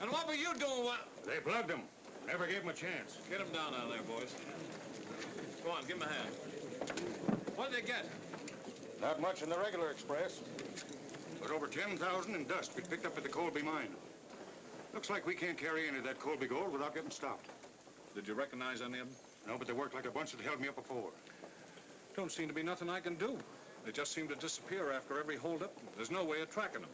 And what were you doing? They plugged him. Never gave him a chance. Get him down out there, boys. Go on, give him a hand. What did they get? Not much in the regular express. But over 10,000 in dust we picked up at the Colby mine. Looks like we can't carry any of that Colby gold without getting stopped. Did you recognize any of them? No, but they worked like a bunch that held me up before. Don't seem to be nothing I can do. They just seem to disappear after every holdup. There's no way of tracking them.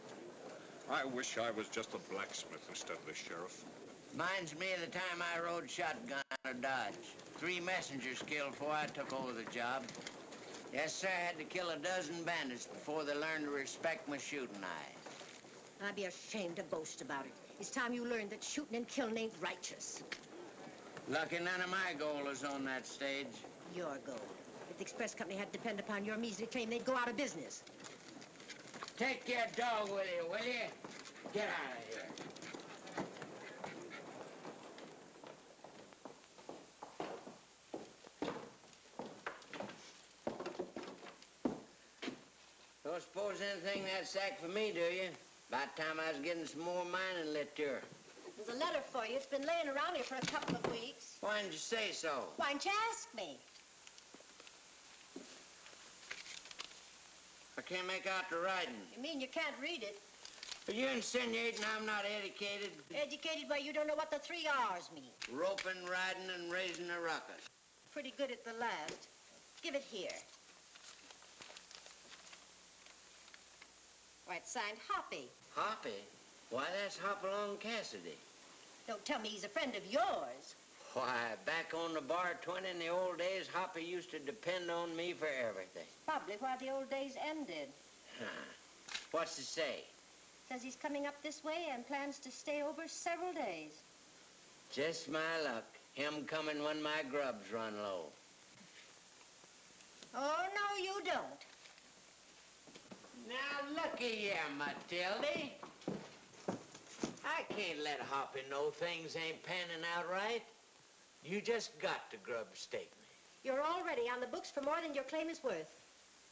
I wish I was just a blacksmith instead of the sheriff. Reminds me of the time I rode shotgun out of Dodge. 3 messengers killed before I took over the job. Yes, sir, I had to kill a dozen bandits before they learned to respect my shooting eye. I'd be ashamed to boast about it. It's time you learned that shooting and killing ain't righteous. Lucky none of my gold is on that stage. Your gold. If the express company had to depend upon your measly claim, they'd go out of business. Take your dog with you, will you? Get out of here. Don't suppose anything in that sack for me, do you? About time I was getting some more mining literature. There's a letter for you. It's been laying around here for a couple of weeks. Why didn't you say so? Why didn't you ask me? I can't make out the writing. You mean you can't read it? Are you insinuating I'm not educated? Educated, but you don't know what the 3 R's mean. Roping, riding, and raising a ruckus. Pretty good at the last. Give it here. Why, it's signed Hoppy. Hoppy? Why, that's Hopalong Cassidy. Don't tell me he's a friend of yours. Why, back on the bar 20 in the old days, Hoppy used to depend on me for everything. Probably why the old days ended. What's it say? Says he's coming up this way and plans to stay over several days. Just my luck. Him coming when my grubs run low. Oh, no, you don't. Now, looky here, Matilda. I can't let Hoppy know things ain't panning out right. You just got to grub stake me. You're already on the books for more than your claim is worth.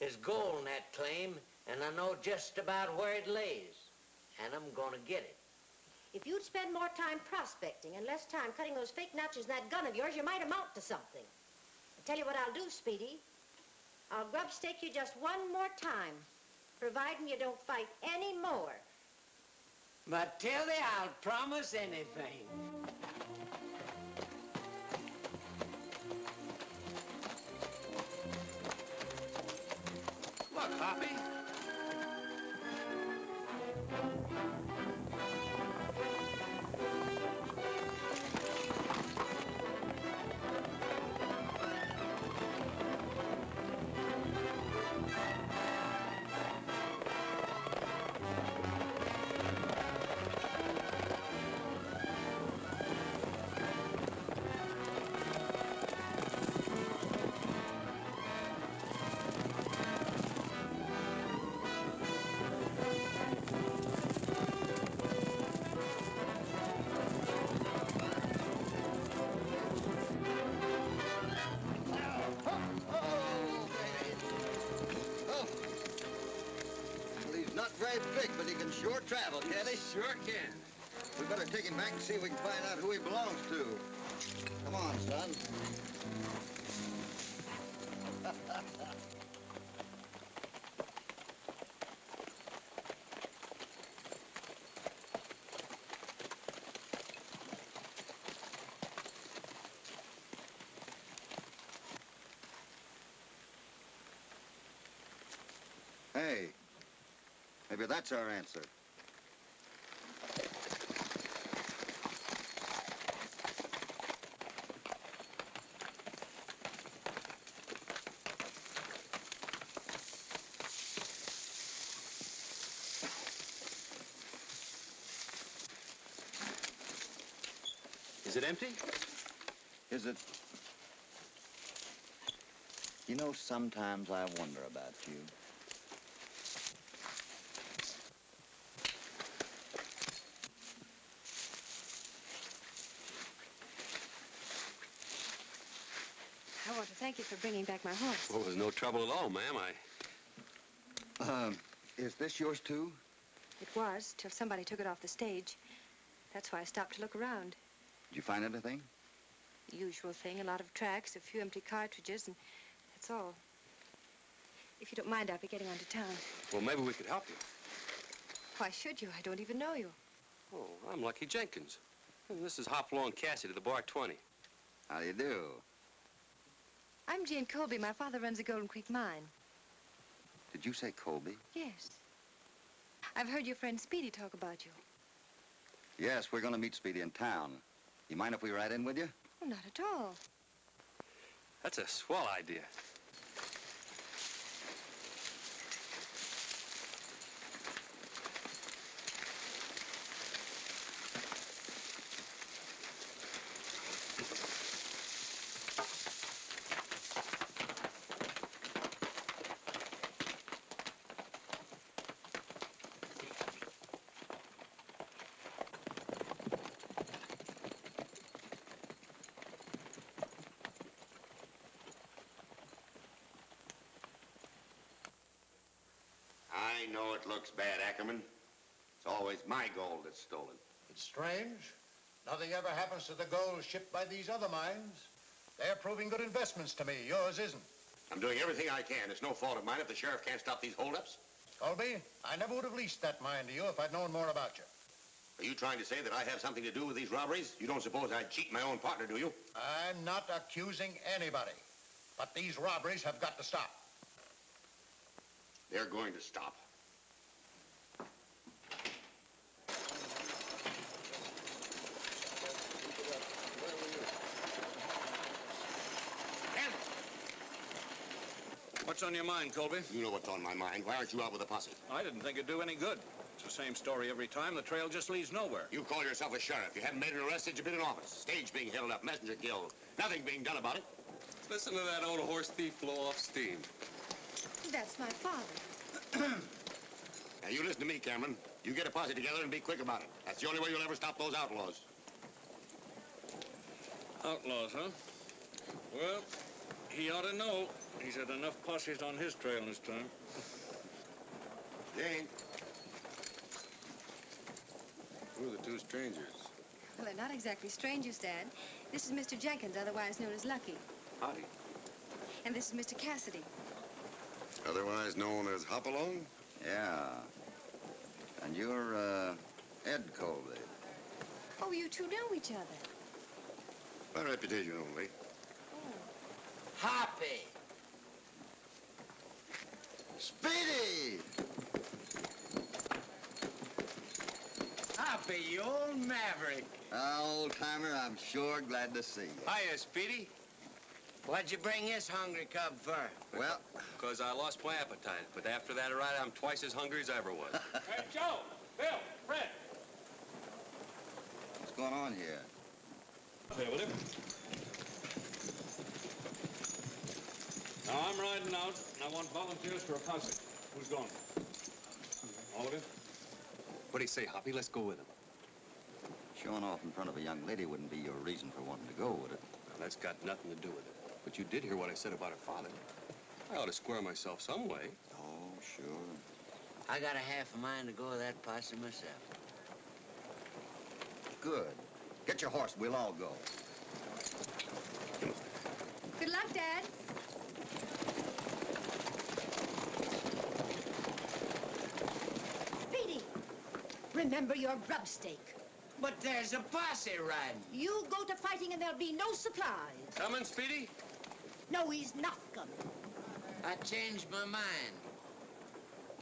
There's gold in that claim, and I know just about where it lays. And I'm gonna get it. If you'd spend more time prospecting and less time cutting those fake notches in that gun of yours, you might amount to something. I'll tell you what I'll do, Speedy. I'll grub stake you just one more time, providing you don't fight any more. Matilda, I'll promise anything. Look, Hoppy. Sure travel, can't he? Sure can. We better take him back and see if we can find out who he belongs to. Come on, son. Hey, maybe that's our answer. Is it empty? Is it? You know, sometimes I wonder about you. I want to thank you for bringing back my horse. Well, there's no trouble at all, ma'am. Is this yours, too? It was, till somebody took it off the stage. That's why I stopped to look around. Did you find anything? The usual thing, a lot of tracks, a few empty cartridges, and that's all. If you don't mind, I'll be getting on to town. Well, maybe we could help you. Why should you? I don't even know you. Oh, I'm Lucky Jenkins. And this is Hopalong Cassidy, the Bar 20. How do you do? I'm Jane Colby. My father runs the Golden Creek mine. Did you say Colby? Yes. I've heard your friend Speedy talk about you. Yes, we're going to meet Speedy in town. You mind if we ride in with you? Oh, not at all. That's a swell idea. I know it looks bad, Ackerman. It's always my gold that's stolen. It's strange. Nothing ever happens to the gold shipped by these other mines. They're proving good investments to me. Yours isn't. I'm doing everything I can. It's no fault of mine if the sheriff can't stop these holdups. Colby, I never would have leased that mine to you if I'd known more about you. Are you trying to say that I have something to do with these robberies? You don't suppose I'd cheat my own partner, do you? I'm not accusing anybody. But these robberies have got to stop. They're going to stop. What's on your mind, Colby? You know what's on my mind. Why aren't you out with a posse? I didn't think it'd do any good. It's the same story every time. The trail just leads nowhere. You call yourself a sheriff. You haven't made an arrest since you've been in office. Stage being held up, messenger killed. Nothing being done about it. Listen to that old horse thief blow off steam. That's my father. Now, you listen to me, Cameron. You get a posse together and be quick about it. That's the only way you'll ever stop those outlaws. Outlaws, huh? Well, he ought to know. He's had enough posses on his trail this time. Jane. Who are the two strangers? Well, they're not exactly strangers, Dad. This is Mr. Jenkins, otherwise known as Lucky. Howdy. And this is Mr. Cassidy. Otherwise known as Hopalong? Yeah. And you're, Ed Colby. Oh, you two know each other. By reputation only. Hoppy. Speedy! Hoppy, you old maverick. Old-timer, I'm sure glad to see you. Hiya, Speedy. What'd you bring this hungry cub for? Well, Because I lost my appetite. But after that ride, I'm twice as hungry as I ever was. Hey, Joe, Bill, Fred. what's going on here? Here with him. Now, I'm riding out, and I want volunteers for a posse. Who's going? All of you? What do you say, Hoppy? Let's go with him. Showing off in front of a young lady wouldn't be your reason for wanting to go, would it? Now, that's got nothing to do with it. But you did hear what I said about her father. I ought to square myself some way. Oh, sure. I got a half a mind to go with that posse myself. Good. Get your horse. We'll all go. Good luck, Dad. Speedy, remember your grub stake. But there's a posse riding. You go to fighting and there'll be no supplies. Coming, Speedy? No, he's not coming. I changed my mind.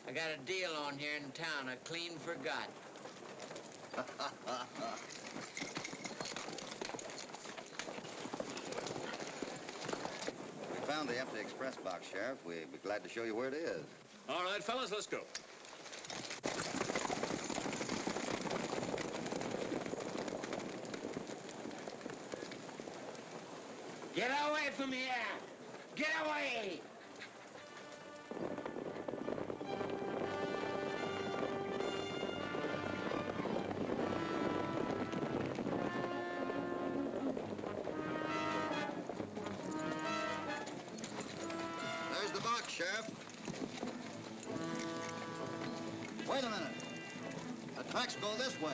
I got a deal on here in town I clean forgot. We found the empty express box, Sheriff. We'd be glad to show you where it is. All right, fellas, let's go. Get away from here! Get away! There's the box, Sheriff. Wait a minute. The tracks go this way.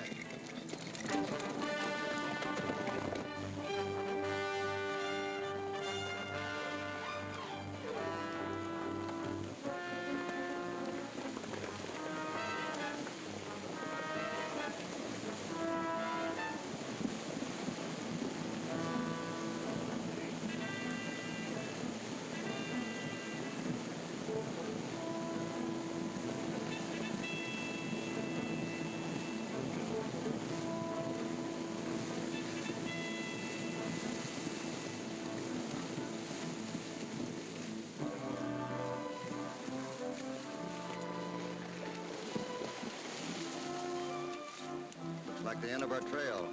Like the end of our trail.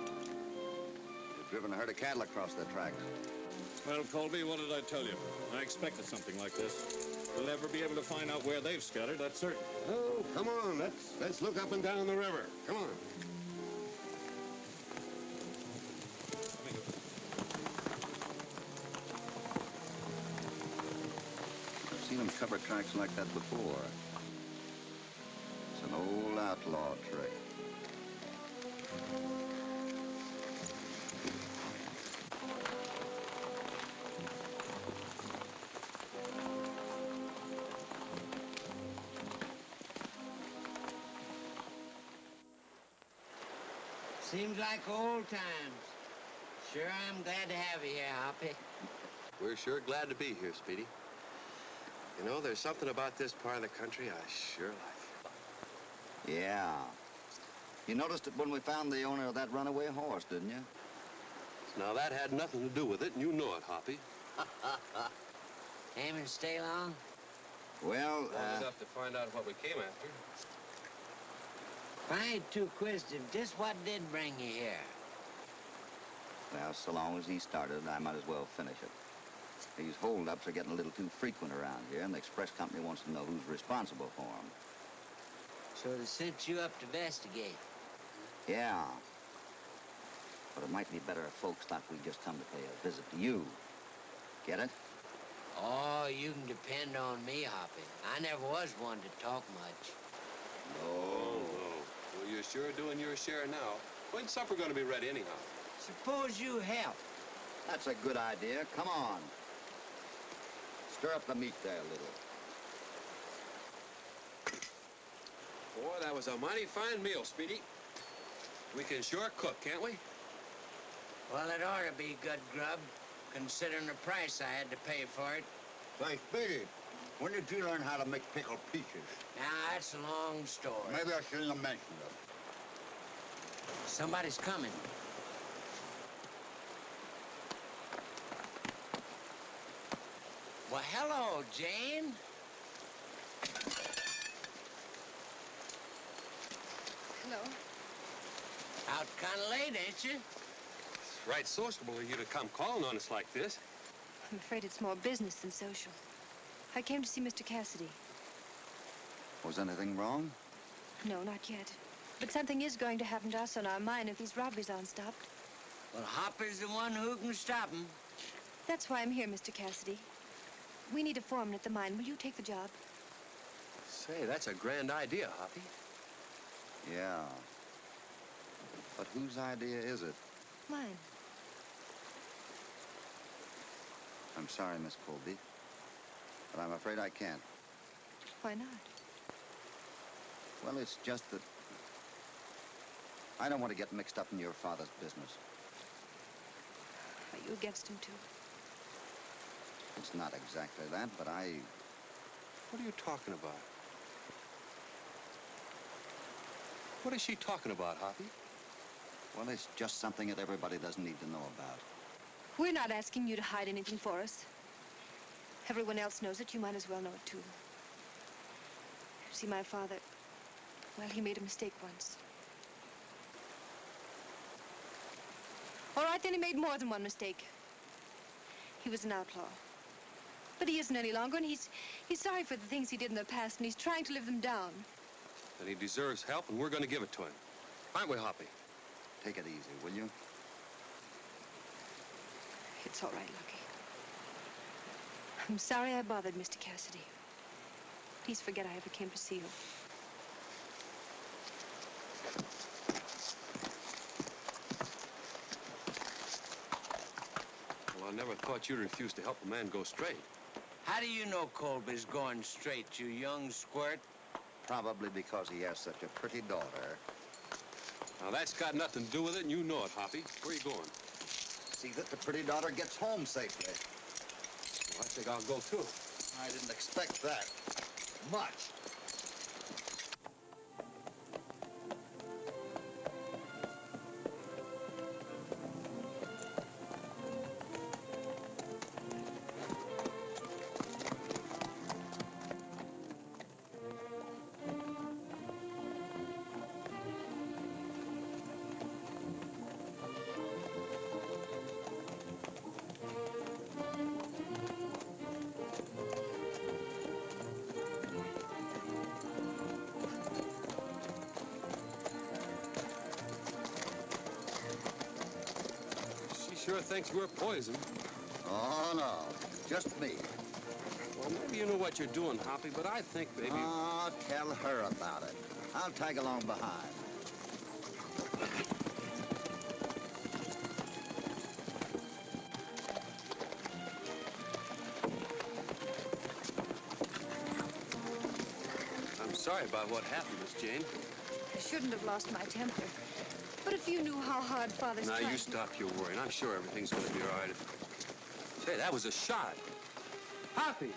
We've driven a herd of cattle across the tracks. Well, Colby, what did I tell you? I expected something like this. We'll never be able to find out where they've scattered, that's certain. Oh, come on. Let's look up and down the river. Come on. I've seen them cover tracks like that before. It's an old outlaw trick. Seems like old times. Sure, I'm glad to have you here, Hoppy. We're sure glad to be here, Speedy. You know, there's something about this part of the country I sure like. Yeah. You noticed it when we found the owner of that runaway horse, didn't you? Now, that had nothing to do with it, and you know it, Hoppy. Aiming to stay long? Well, Long enough to find out what we came after. If I ain't too inquisitive, just what did bring you here? well, so long as he started, I might as well finish it. These holdups are getting a little too frequent around here, and the express company wants to know who's responsible for them. So they sent you up to investigate? Yeah. But it might be better if folks thought we'd just come to pay a visit to you. Get it? Oh, you can depend on me, Hoppy. I never was one to talk much. Oh, no. Well, you're sure doing your share now. When's supper going to be ready anyhow? Suppose you help. That's a good idea. Come on. Stir up the meat there a little. Boy, that was a mighty fine meal, Speedy. We can sure cook, can't we? Well, it ought to be good grub, considering the price I had to pay for it. Say, Speedy, when did you learn how to make pickled peaches? Now, that's a long story. Maybe I shouldn't have mentioned it. Somebody's coming. Well, hello, Jane. Hello. Out kind of late, ain't you? It's right sociable of you to come calling on us like this. I'm afraid it's more business than social. I came to see Mr. Cassidy. Was anything wrong? No, not yet. But something is going to happen to us on our mine if these robberies aren't stopped. Well, Hopper's the one who can stop 'em. That's why I'm here, Mr. Cassidy. We need a foreman at the mine. Will you take the job? Say, that's a grand idea, Hoppy. Yeah. But whose idea is it? Mine. I'm sorry, Miss Colby, but I'm afraid I can't. Why not? Well, it's just that I don't want to get mixed up in your father's business. Are you against him, too? It's not exactly that, but What are you talking about? What is she talking about, Hoppy? well, it's just something that everybody doesn't need to know about. We're not asking you to hide anything for us. Everyone else knows it. You might as well know it, too. See, my father, well, he made a mistake once. All right, then he made more than one mistake. He was an outlaw. But he isn't any longer, and he's sorry for the things he did in the past, and he's trying to live them down. And he deserves help, and we're going to give it to him. Aren't we, Hoppy? Take it easy, will you? It's all right, Lucky. I'm sorry I bothered Mr. Cassidy. Please forget I ever came to see you. Well, I never thought you'd refuse to help a man go straight. How do you know Colby's going straight, you young squirt? Probably because he has such a pretty daughter. Now, that's got nothing to do with it, and you know it, Hoppy. Where are you going? See that the pretty daughter gets home safely. Well, I think I'll go, too. I didn't expect that. Much. Sure thinks we're poison. Oh, no. Just me. Well, maybe you know what you're doing, Hoppy, but I think maybe... Oh, tell her about it. I'll tag along behind. I'm sorry about what happened, Miss Jane. I shouldn't have lost my temper. But if you knew how hard Father's Now, trying... you stop your worrying. I'm sure everything's going to be all right. Say, that was a shot. Hoppy!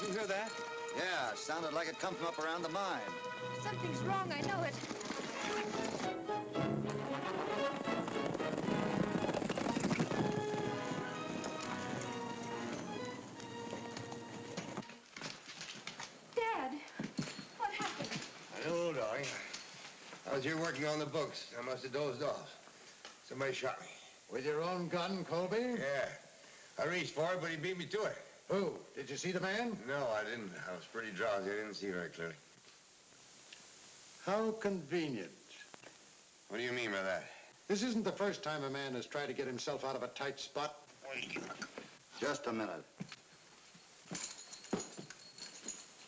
Did you hear that? Yeah, it sounded like it come from up around the mine. Something's wrong, I know it. Dad, what happened? I don't know, darling. I was here working on the books. I must have dozed off. Somebody shot me. With your own gun, Colby? Yeah. I reached for it, but he beat me to it. Who? Did you see the man? No, I didn't. I was pretty drowsy. I didn't see very clearly. How convenient. What do you mean by that? This isn't the first time a man has tried to get himself out of a tight spot. Just a minute.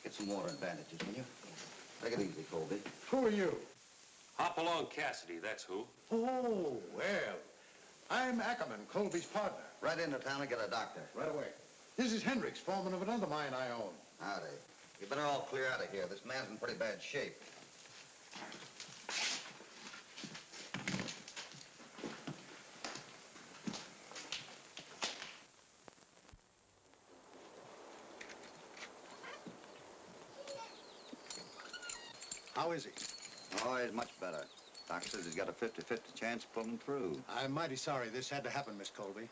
Get some water and bandages, will you? Take it easy, Colby. Who are you? Hopalong Cassidy, that's who. Oh, well, I'm Ackerman, Colby's partner. Right into town and get a doctor. Right away. This is Hendricks, foreman of another mine I own. Howdy. You better all clear out of here. This man's in pretty bad shape. How is he? Oh, he's much better. Doc says he's got a 50-50 chance of pulling through. I'm mighty sorry this had to happen, Miss Colby.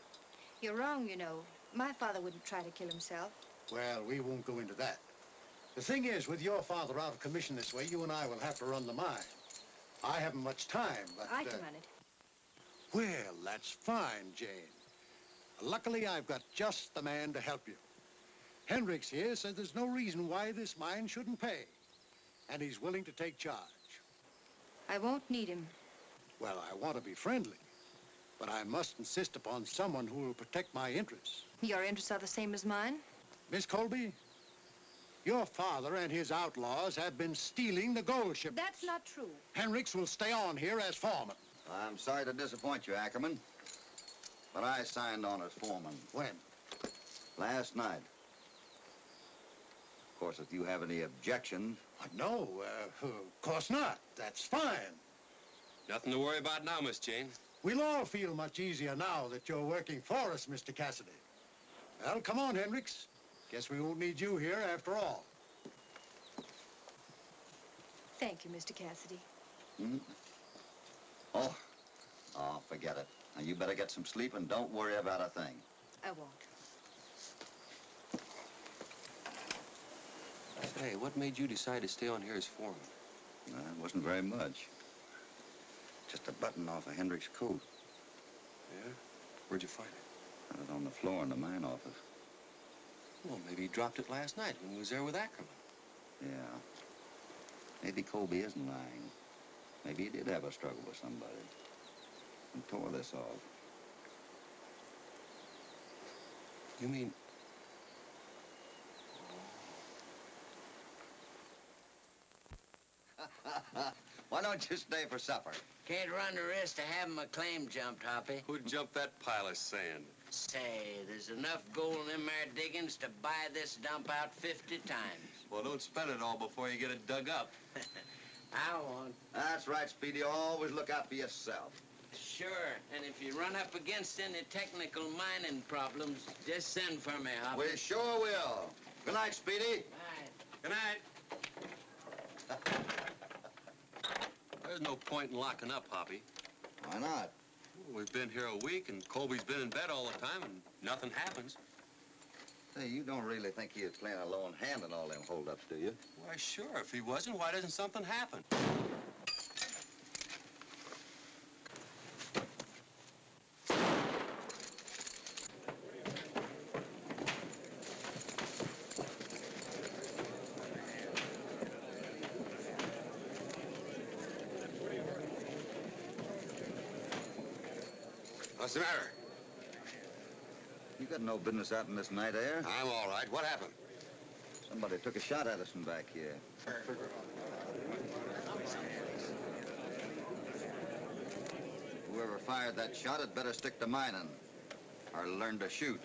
You're wrong, you know. My father wouldn't try to kill himself. Well, we won't go into that. The thing is, with your father out of commission this way, you and I will have to run the mine. I haven't much time, but... I can run it. Well, that's fine, Jane. Luckily, I've got just the man to help you. Hendricks here says there's no reason why this mine shouldn't pay. And he's willing to take charge. I won't need him. Well, I want to be friendly. But I must insist upon someone who will protect my interests. Your interests are the same as mine? Miss Colby, your father and his outlaws have been stealing the gold shipments. That's not true. Hendricks will stay on here as foreman. I'm sorry to disappoint you, Ackerman, but I signed on as foreman. When? Last night. Of course, if you have any objection... No, of course not. That's fine. Nothing to worry about now, Miss Jane. We'll all feel much easier now that you're working for us, Mr. Cassidy. Well, come on, Hendricks. Guess we won't need you here after all. Thank you, Mr. Cassidy. Hmm? Oh, forget it. Now, you better get some sleep and don't worry about a thing. I won't. Say, what made you decide to stay on here as foreman? It wasn't very much. Just a button off of Hendricks' coat. Yeah? Where'd you find it? It was on the floor in the mine office. Well, maybe he dropped it last night when he was there with Ackerman. Yeah. Maybe Colby isn't lying. Maybe he did have a struggle with somebody and tore this off. You mean... Why don't you stay for supper? Can't run the risk of having my claim jumped, Hoppy. Who'd jump that pile of sand? Say, there's enough gold in them there diggings to buy this dump out 50 times. Well, don't spend it all before you get it dug up. I won't. That's right, Speedy. Always look out for yourself. Sure, and if you run up against any technical mining problems, just send for me, Hoppy. We sure will. Good night, Speedy. Bye. Good night. There's no point in locking up, Hoppy. Why not? We've been here a week, and Colby's been in bed all the time, and nothing happens. Say, you don't really think he was playing a lone hand in all them holdups, do you? Why, sure. If he wasn't, why doesn't something happen? What's the matter? You got no business out in this night air. I'm all right. What happened? Somebody took a shot at us from back here. Whoever fired that shot had better stick to mining or learn to shoot.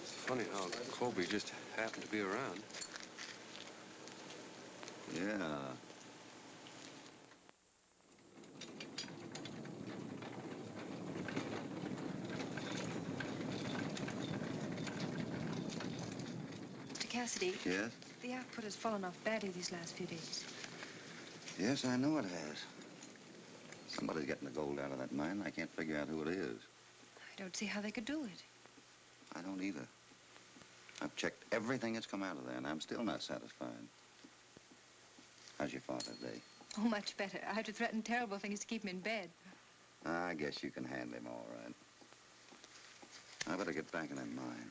It's funny how Colby just happened to be around. Yeah. Cassidy. Yes? The output has fallen off badly these last few days. Yes, I know it has. Somebody's getting the gold out of that mine. I can't figure out who it is. I don't see how they could do it. I don't either. I've checked everything that's come out of there, and I'm still not satisfied. How's your father today? Oh, much better. I had to threaten terrible things to keep him in bed. I guess you can handle him all right. I better get back in that mine.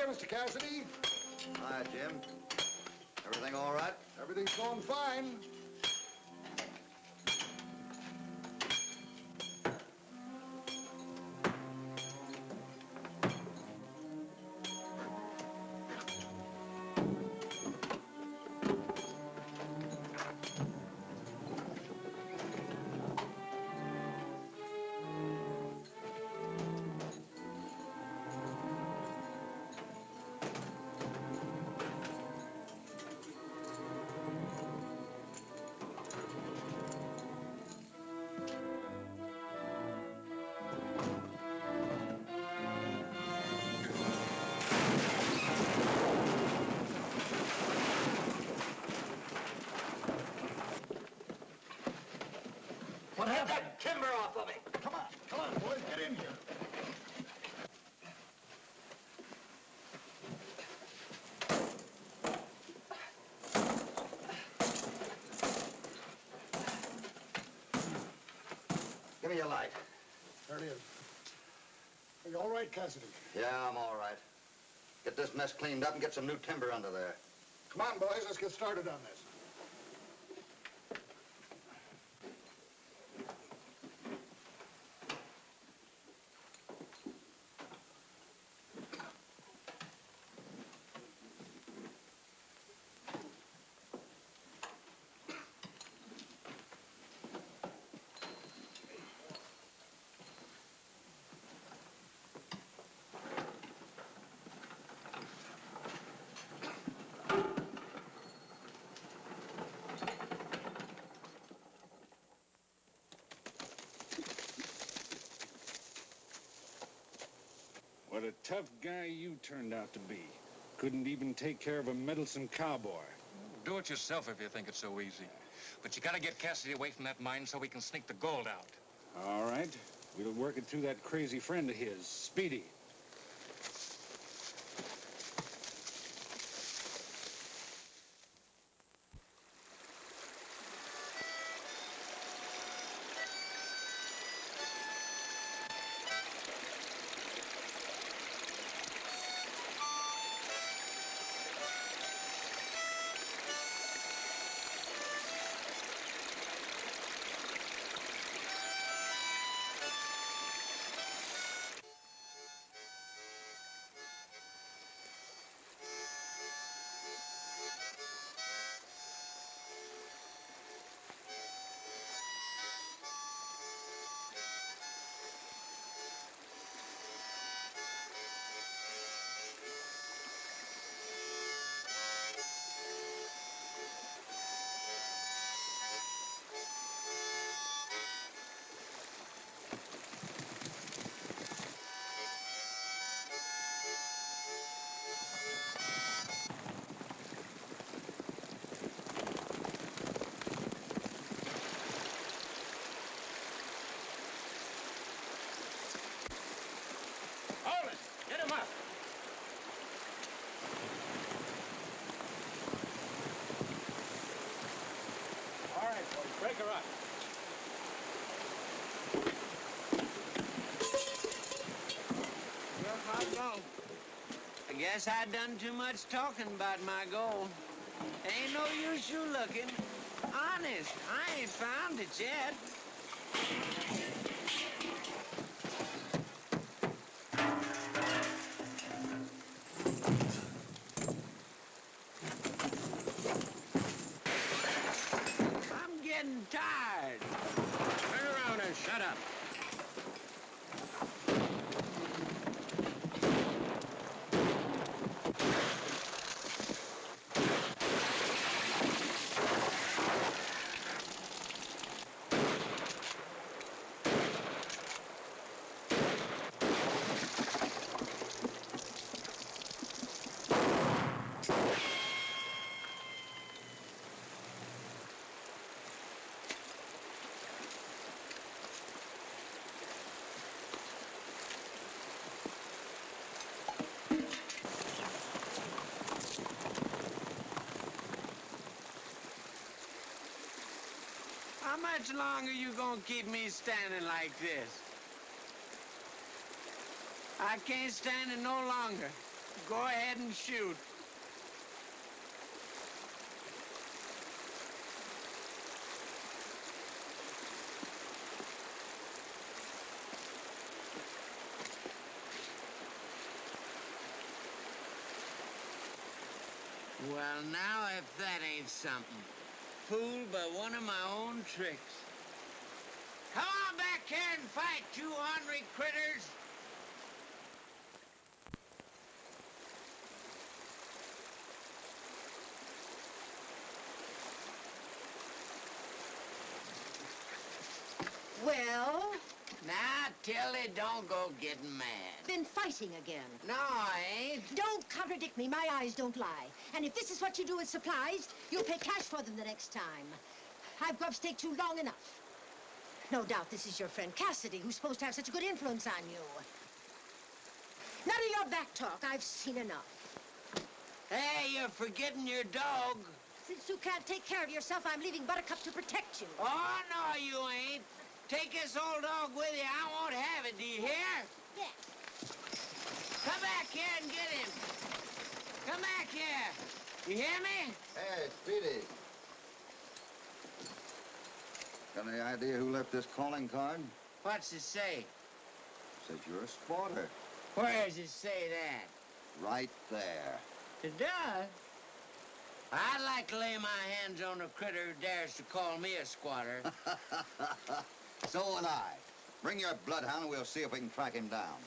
Mr. Cassidy. Hi, Jim. Everything all right? Everything's going fine. What happened? Get that timber off of me. Come on, boys, get in here. Give me your light. There it is. Are you all right, Cassidy? Yeah, I'm all right. Get this mess cleaned up and get some new timber under there. Come on, boys, let's get started on this. What a tough guy you turned out to be. Couldn't even take care of a meddlesome cowboy. Do it yourself if you think it's so easy. But you gotta get Cassidy away from that mine so we can sneak the gold out. All right. We'll work it through that crazy friend of his, Speedy. Hold it! Get him up! All right, boys, break her up. Well, how'd it go? I guess I done too much talking about my goal. Ain't no use you looking. Honest, I ain't found it yet. I'm getting tired. Turn around and shut up. How much longer you gonna keep me standing like this? I can't stand it no longer. Go ahead and shoot. Well, now if that ain't something. Fooled by one of my own tricks. Come on back here and fight, you ornery critters! Well, Now, Tilly, don't go getting mad. been fighting again. No, I ain't. Don't contradict me. My eyes don't lie. And if this is what you do with supplies, you'll pay cash for them the next time. I've grub-staked too long enough. No doubt this is your friend Cassidy, who's supposed to have such a good influence on you. None of your back talk. I've seen enough. Hey, you're forgetting your dog. Since you can't take care of yourself, I'm leaving Buttercup to protect you. Oh, no, you ain't. Take this old dog with you. I won't have it, do you hear? Yes. Come back here and get him. Come back here. You hear me? Hey, Speedy. Got any idea who left this calling card? What's it say? Says you're a spotter. Where does it say that? Right there. It does? I'd like to lay my hands on a critter who dares to call me a squatter. So would I. Bring your bloodhound and we'll see if we can track him down.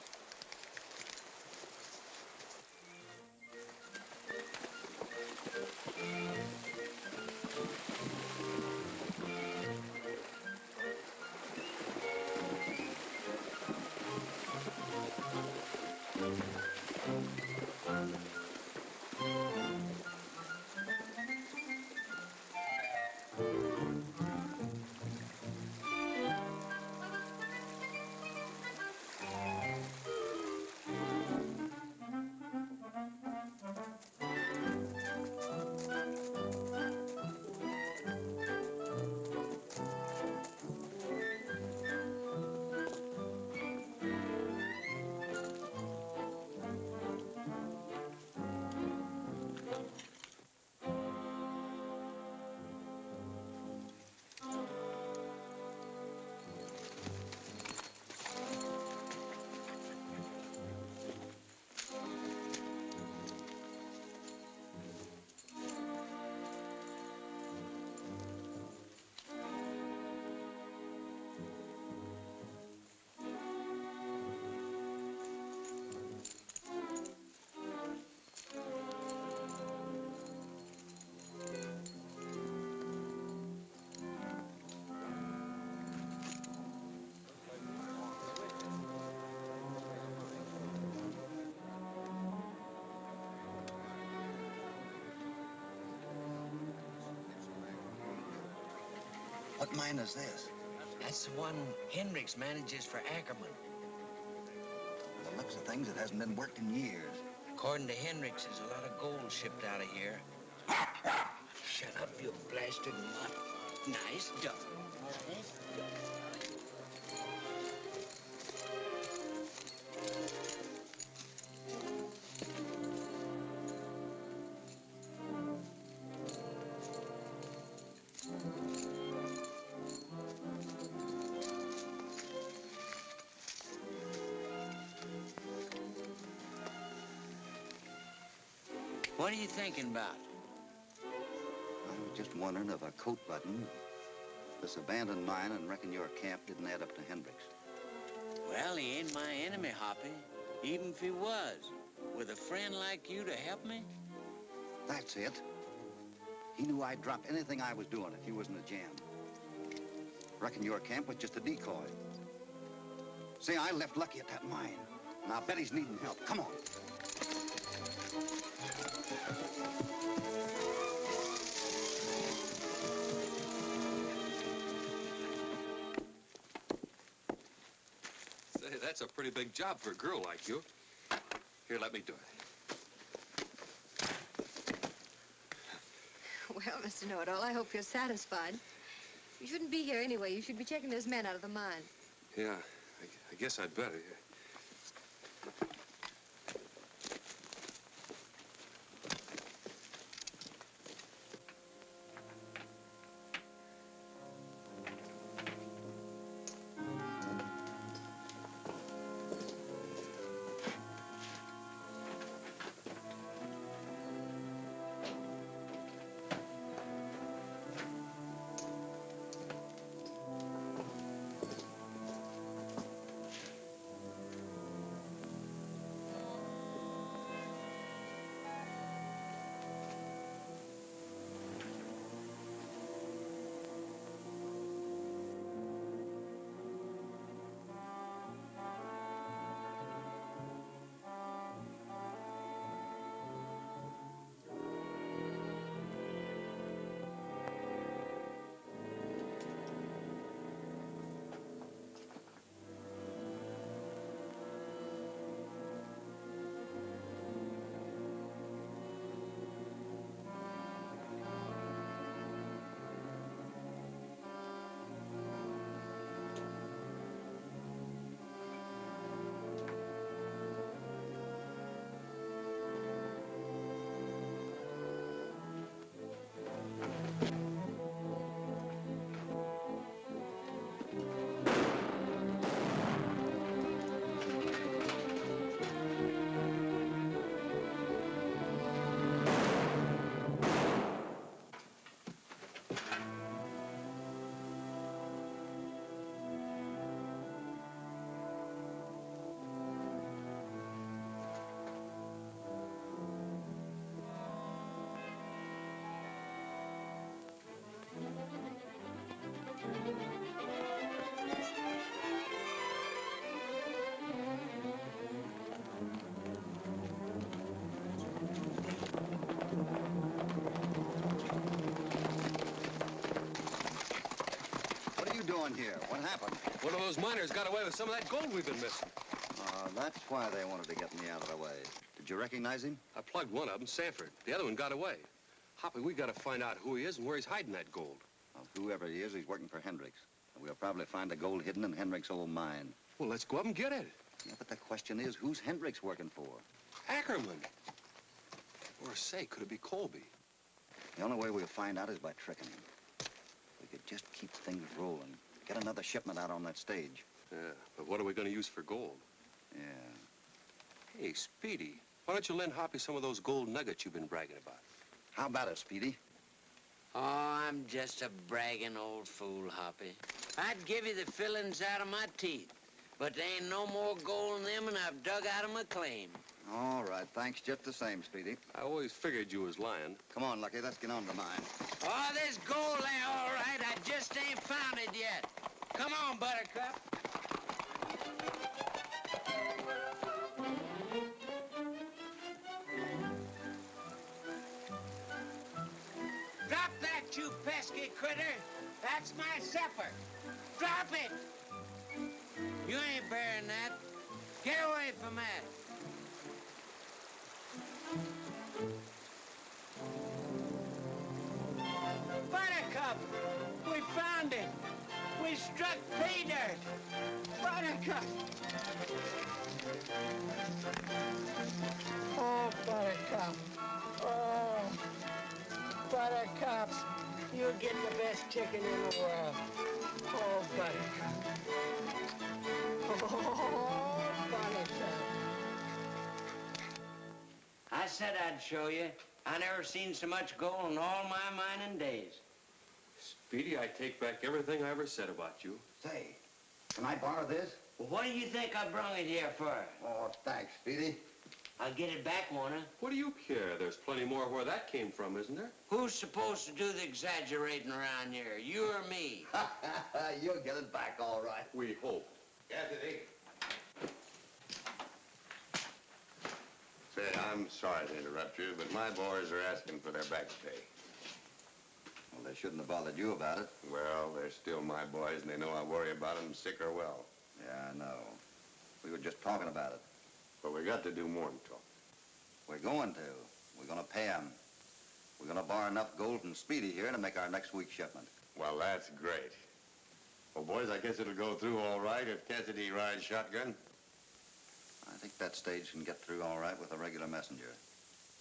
What mine is this? That's the one Hendricks manages for Ackerman. By the looks of things, it hasn't been worked in years. According to Hendricks, there's a lot of gold shipped out of here. Shut up, you blasted mutt. Nice dog. Nice dog. What are you thinking about? I was just wondering if a coat button, this abandoned mine and wrecking your camp didn't add up to Hendricks. Well, he ain't my enemy, Hoppy. Even if he was. With a friend like you to help me? That's it. He knew I'd drop anything I was doing if he was in a jam. Reckon your camp was just a decoy. See, I left Lucky at that mine, and I bet he's needing help. Come on. Say, that's a pretty big job for a girl like you. Here, let me do it. Well, Mr. Know-it-all, I hope you're satisfied. You shouldn't be here anyway. You should be checking those men out of the mine. Yeah, I guess I'd better. doing here? What happened? One of those miners got away with some of that gold we've been missing. That's why they wanted to get me out of the way. Did you recognize him? I plugged one of them, Sanford. The other one got away. Hoppy, we got to find out who he is and where he's hiding that gold. Well, whoever he is, he's working for Hendricks. And we'll probably find the gold hidden in Hendricks' old mine. Well, let's go up and get it. Yeah, but the question is, who's Hendricks working for? Ackerman. Or say, could it be Colby? The only way we'll find out is by tricking him. We could just keep things rolling. Get another shipment out on that stage. Yeah, but what are we going to use for gold? Yeah. Hey, Speedy, why don't you lend Hoppy some of those gold nuggets you've been bragging about? How about it, Speedy? Oh, I'm just a bragging old fool, Hoppy. I'd give you the fillings out of my teeth, but there ain't no more gold in them than I've dug out of my claim. All right, thanks just the same, Speedy. I always figured you was lying. Come on, Lucky, let's get on to mine. Oh, there's gold there, all right. I just ain't found it yet. Come on, Buttercup. Drop that, you pesky critter. That's my supper. Drop it. You ain't bearing that. Get away from that. Buttercup, we found it. We struck pay dirt. Buttercup. Oh, Buttercup. Oh, Buttercup. You get the best chicken in the world. Oh, Buttercup. Oh, Buttercup. I said I'd show you. I never seen so much gold in all my mining days. Speedy, I take back everything I ever said about you. Say, can I borrow this? Well, what do you think I brung it here for? Oh, thanks, Speedy. I'll get it back, won't I? What do you care? There's plenty more where that came from, isn't there? Who's supposed to do the exaggerating around here, you or me? You'll get it back, all right. We hope. Cassidy. Say, I'm sorry to interrupt you, but my boys are asking for their back pay. Well, they shouldn't have bothered you about it. Well, they're still my boys, and they know I worry about them, sick or well. Yeah, I know. We were just talking about it. But we got to do more than talk. We're going to. We're going to pay them. We're going to borrow enough gold from Speedy here to make our next week's shipment. Well, that's great. Well, boys, I guess it'll go through all right if Cassidy rides shotgun. I think that stage can get through all right with a regular messenger.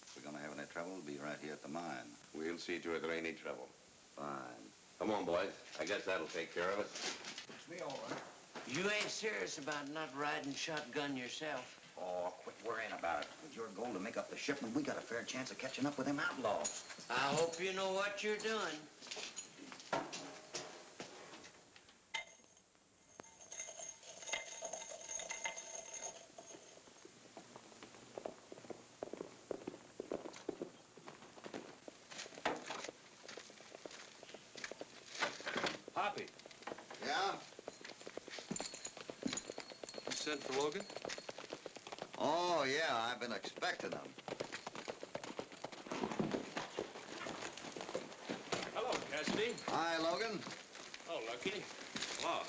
If we're going to have any trouble, we'll be right here at the mine. We'll see to it there ain't any trouble. Fine. Come on, boys. I guess that'll take care of it. It's me, all right. You ain't serious about not riding shotgun yourself? Oh, quit worrying about it. With your gold to make up the shipment, we got a fair chance of catching up with them outlaws. I hope you know what you're doing. Hoppy, Yeah? you sent for Logan? Oh, yeah, I've been expecting them. Hello, Cassidy. Hi, Logan. Oh, Lucky. Wow.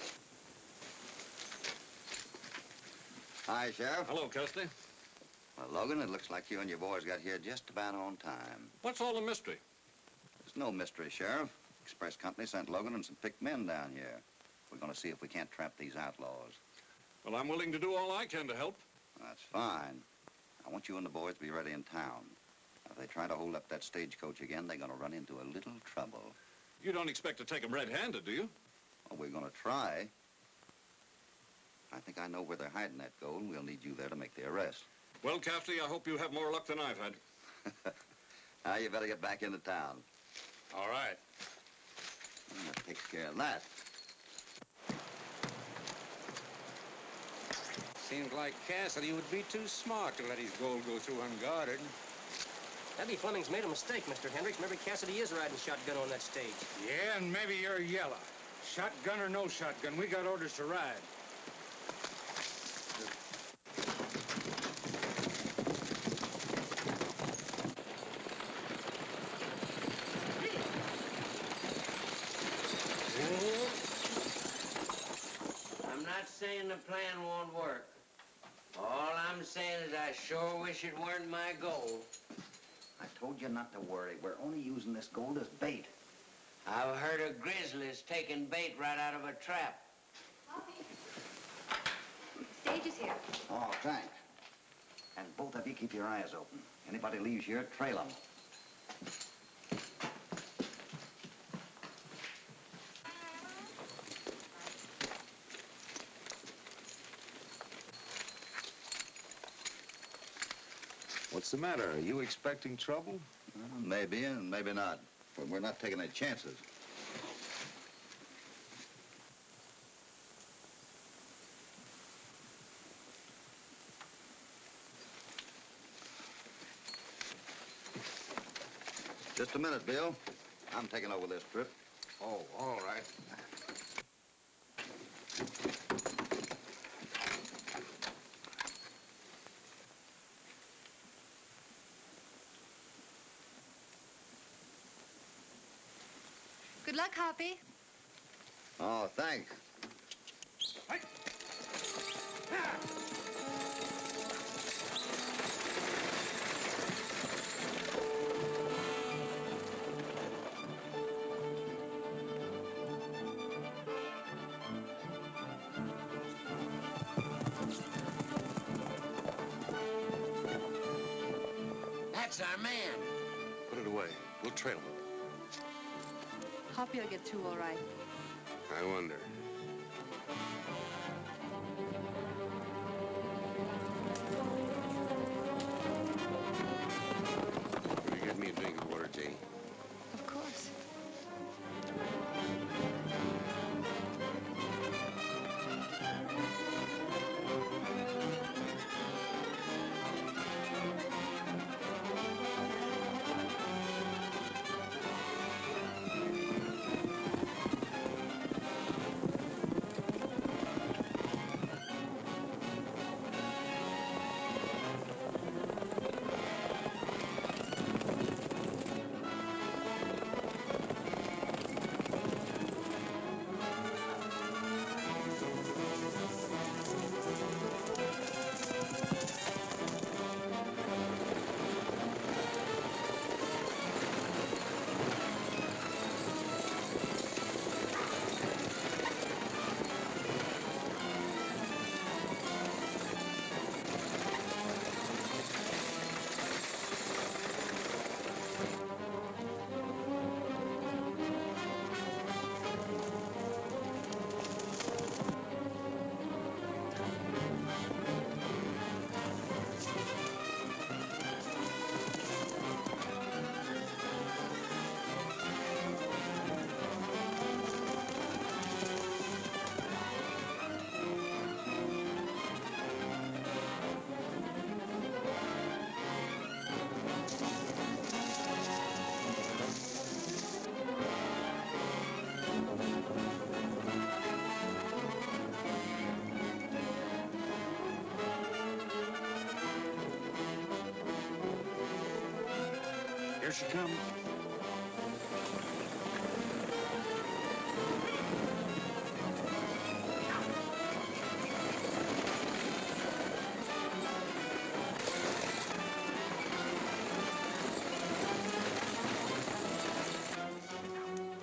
Hi, Sheriff. Hello, Cassidy. Well, Logan, it looks like you and your boys got here just about on time. What's all the mystery? There's no mystery, Sheriff. Express Company sent Logan and some picked men down here. We're going to see if we can't trap these outlaws. Well, I'm willing to do all I can to help. That's fine. I want you and the boys to be ready in town. If they try to hold up that stagecoach again, they're going to run into a little trouble. You don't expect to take them red-handed, do you? Well, we're going to try. I think I know where they're hiding that gold, and we'll need you there to make the arrest. Well, Cassidy, I hope you have more luck than I've had. Now, you better get back into town. All right. That takes care of that. Seems like Cassidy would be too smart to let his gold go through unguarded. Maybe Fleming's made a mistake, Mr. Hendricks. Maybe Cassidy is riding shotgun on that stage. Yeah, and maybe you're yellow. Shotgun or no shotgun, we got orders to ride. the plan won't work. All I'm saying is I sure wish it weren't my goal. I told you not to worry. We're only using this gold as bait. I've heard of grizzlies taking bait right out of a trap. Hoppy. Stage is here. Oh, thanks. And both of you keep your eyes open. Anybody leaves here, trail them. What's the matter? Are you expecting trouble? Maybe and maybe not. But we're not taking any chances. Just a minute, Bill. I'm taking over this trip. Oh, all right. Good luck, Hoppy. Oh, thanks. That's our man. Put it away. We'll trail him. Hoppy will get through all right. I wonder. Will you get me a drink of water, Janie? Of course. Here she comes.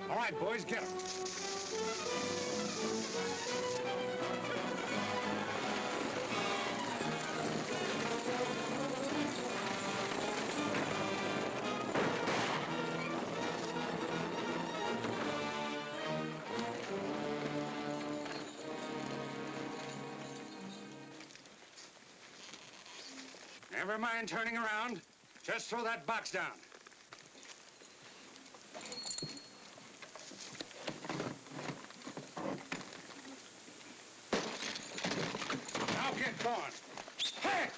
All right, boys, get her. Never mind turning around. Just throw that box down. Now get going. Hey!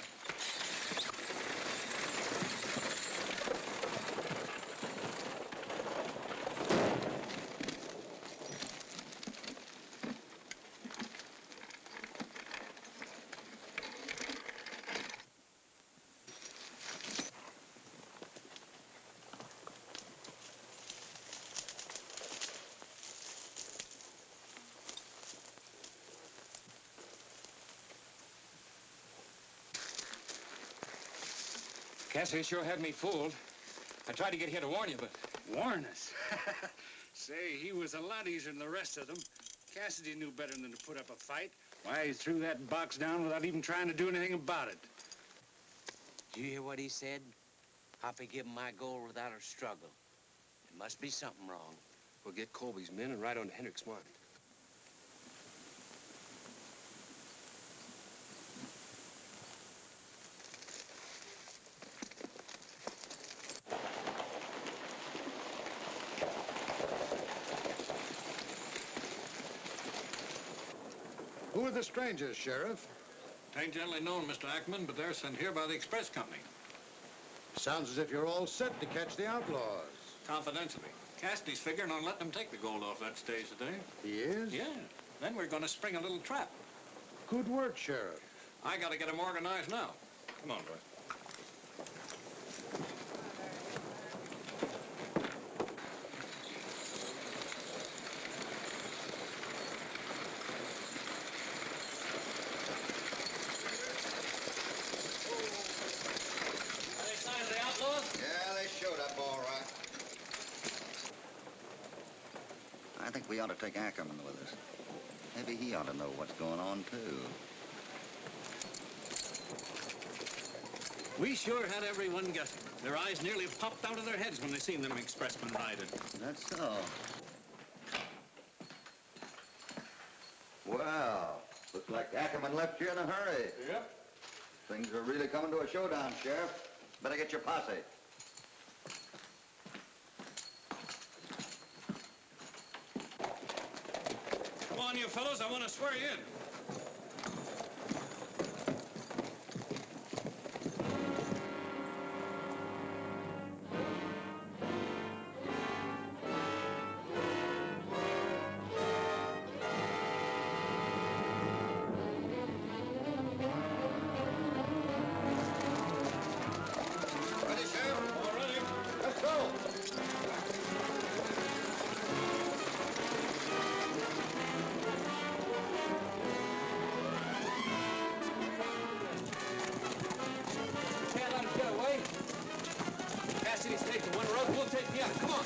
Cassidy sure had me fooled. I tried to get here to warn you, but... Warn us? Say, he was a lot easier than the rest of them. Cassidy knew better than to put up a fight. Why, he threw that box down without even trying to do anything about it. Did you hear what he said? Hoppy give him my gold without a struggle. There must be something wrong. We'll get Colby's men and ride on to 𝓜𝓮𝓵'𝓼. Who are the strangers, Sheriff? Tain't generally known, Mr. Ackerman, but they're sent here by the express company. Sounds as if you're all set to catch the outlaws. Confidentially. Cassidy's figuring on letting them take the gold off that stage today. He is? Yeah. Then we're going to spring a little trap. Good work, Sheriff. I got to get them organized now. Come on, boy. I think we ought to take Ackerman with us. Maybe he ought to know what's going on, too. We sure had everyone guessing. Their eyes nearly popped out of their heads when they seen them expressmen riding. That's so. Well, looks like Ackerman left you in a hurry. Yep. Things are really coming to a showdown, Sheriff. Better get your posse. Come on, you fellows. I want to swear you in. Cassidy's taking one road, we'll take the other. Come on.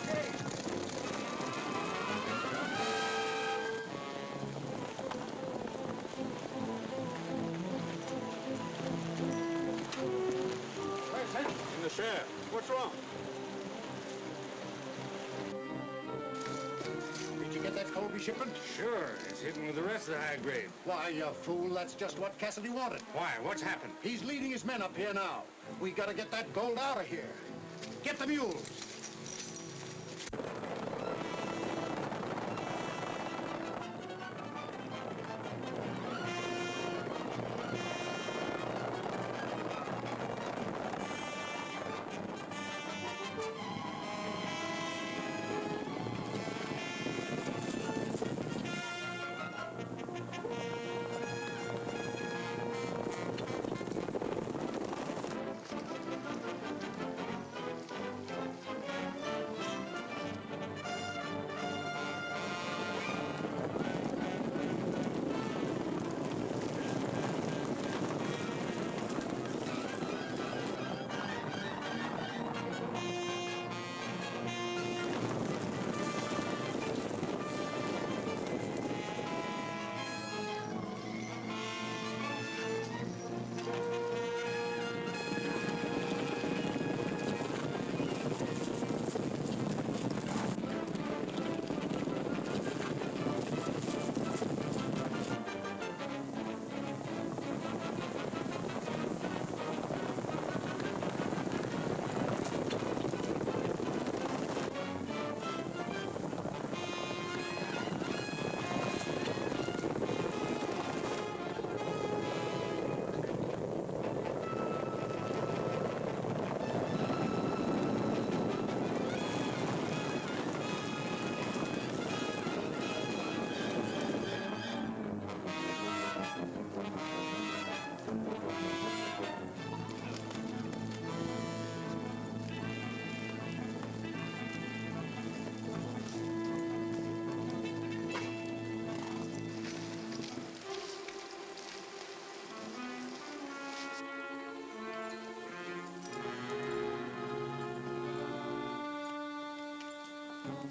Where's Henry? In the shed. What's wrong? Did you get that Colby shipment? Sure. It's hidden with the rest of the high grade. Why, you fool, that's just what Cassidy wanted. Why? What's happened? He's leading his men up here now. We gotta get that gold out of here. Get the mules.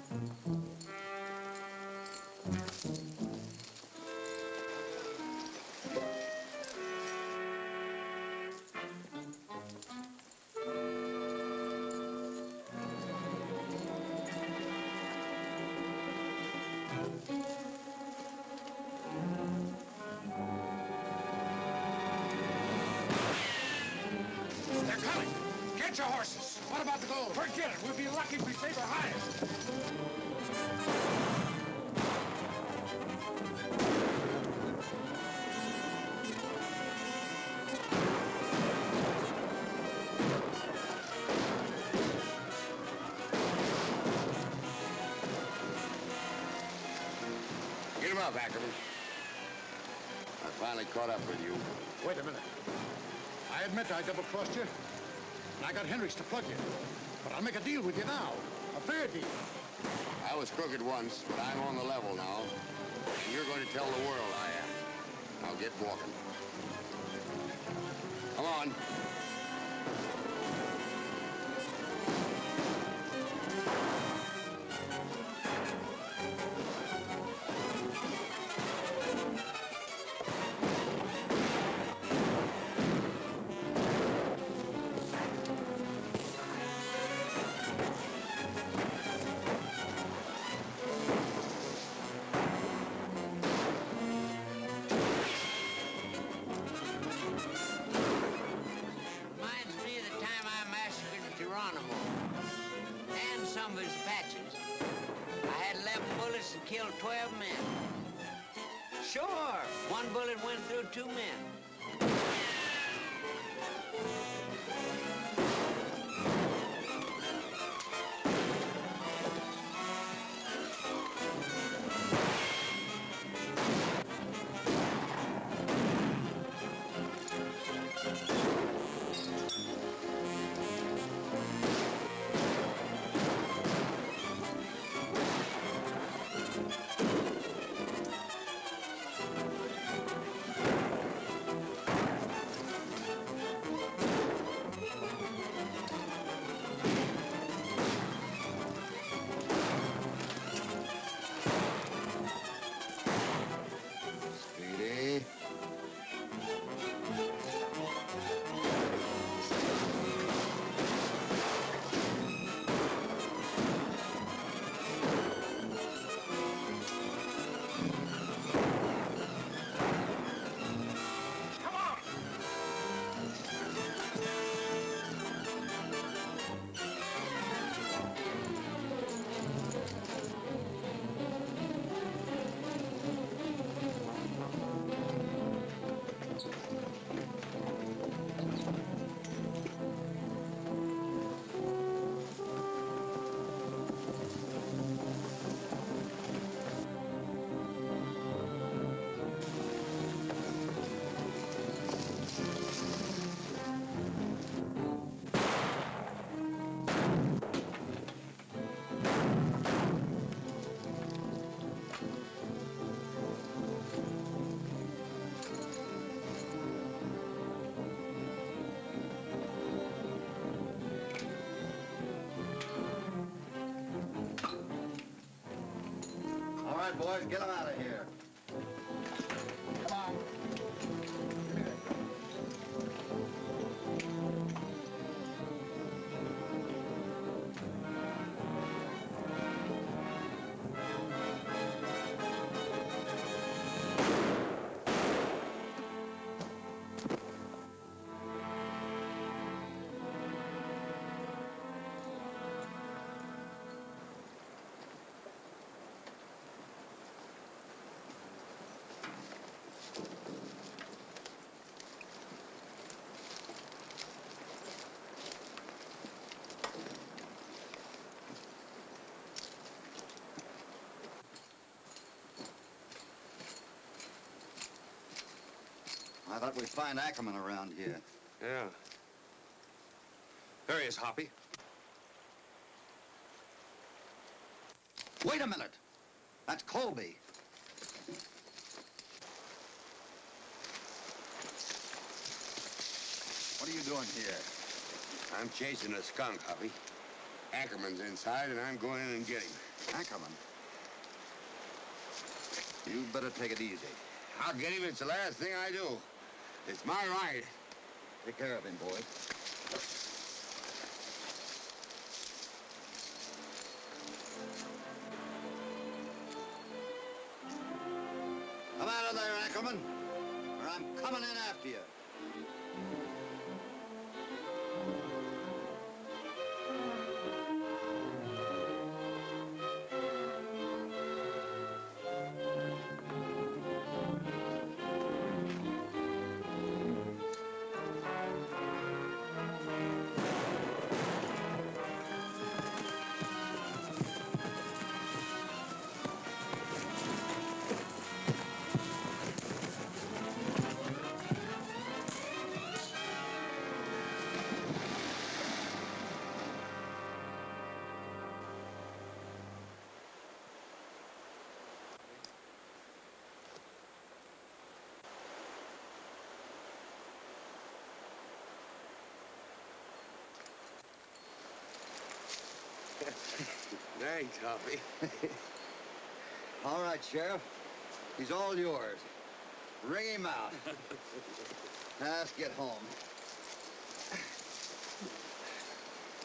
They're coming. Get your horses. What about the gold? Forget it. We'll be lucky if we save our highest. Get him up, Ackerman. I finally caught up with you. Wait a minute. I admit I double-crossed you, and I got Hendricks to plug you. But I'll make a deal with you now. A fair deal. I was crooked once, but I'm on the level now. And you're going to tell the world I am. Now get walking. Come on. And some of his Apaches. I had 11 bullets and killed 12 men. Sure, one bullet went through 2 men. Speedy. All right, boys, get them out of here. Come on. I thought we'd find Ackerman around here. Yeah. There he is, Hoppy. Wait a minute. That's Colby. What are you doing here? I'm chasing a skunk, Hoppy. Ackerman's inside, and I'm going in and get him. Ackerman, you better take it easy. I'll get him. It's the last thing I do. It's my right. Take care of him, boys. Come out of there, Ackerman, or I'm coming in after you. Thanks, Hoppy. All right, Sheriff. He's all yours. Ring him out. Now, let's get home.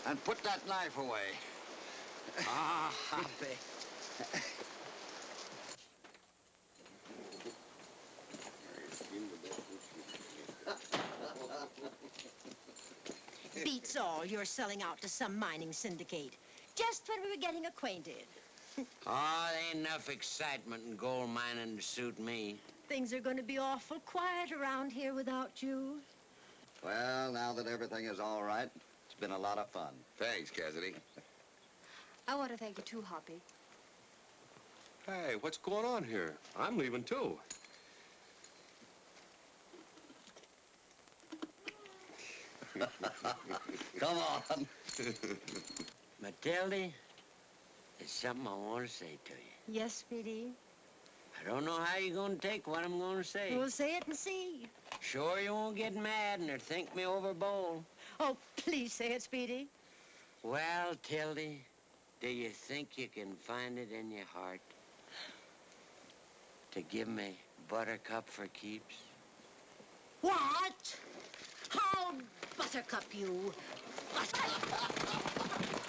And put that knife away. Ah, Hoppy. Beats all, you're selling out to some mining syndicate. Just when we were getting acquainted. Oh, there ain't enough excitement in gold mining to suit me. Things are going to be awful quiet around here without you. Well, now that everything is all right, it's been a lot of fun. Thanks, Cassidy. I want to thank you too, Hoppy. Hey, what's going on here? I'm leaving too. Come on. Matilda, there's something I want to say to you. Yes, Speedy? I don't know how you're going to take what I'm going to say. We'll say it and see. Sure you won't get mad and think me over bold. Oh, please say it, Speedy. Well, Tildy, do you think you can find it in your heart to give me Buttercup for keeps? What? How, Buttercup, you? Buttercup.